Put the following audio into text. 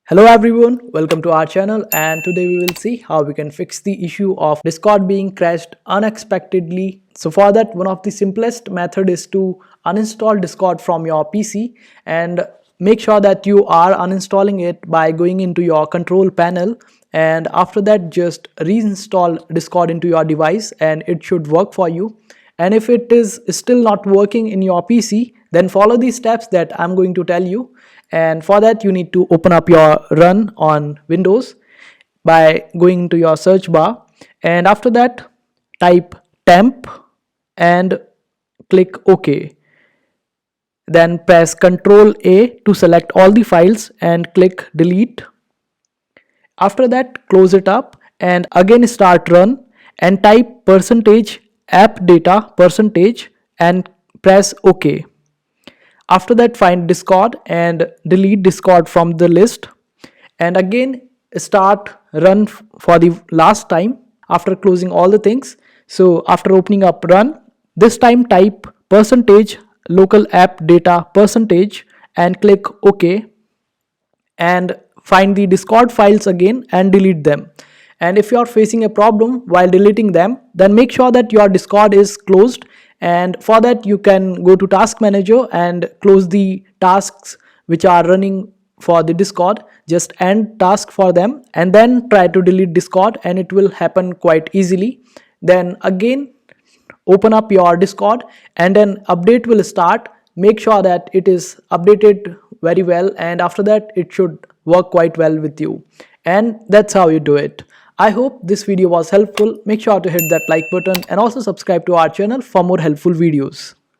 Hello everyone, welcome to our channel, and today we will see how we can fix the issue of Discord being crashed unexpectedly. So for that, one of the simplest method is to uninstall Discord from your PC and make sure that you are uninstalling it by going into your control panel, and after that just reinstall Discord into your device and it should work for you. And if it is still not working in your PC, then follow these steps that I'm going to tell you. And for that, you need to open up your run on Windows by going to your search bar, and after that type temp and click OK. Then press Ctrl A to select all the files and click delete. After that, close it up and again start run and type percentage app data percentage and press OK. After that, find Discord and delete Discord from the list, and again start run for the last time after closing all the things. So after opening up run, this time type percentage local app data percentage and click OK, and find the Discord files again and delete them. And if you are facing a problem while deleting them, then make sure that your Discord is closed, and for that you can go to task manager and close the tasks which are running for the Discord. Just end task for them and then try to delete Discord, and it will happen quite easily. Then again open up your Discord and an update will start. Make sure that it is updated very well, and after that it should work quite well with you. And that's how you do it. I hope this video was helpful. Make sure to hit that like button and also subscribe to our channel for more helpful videos.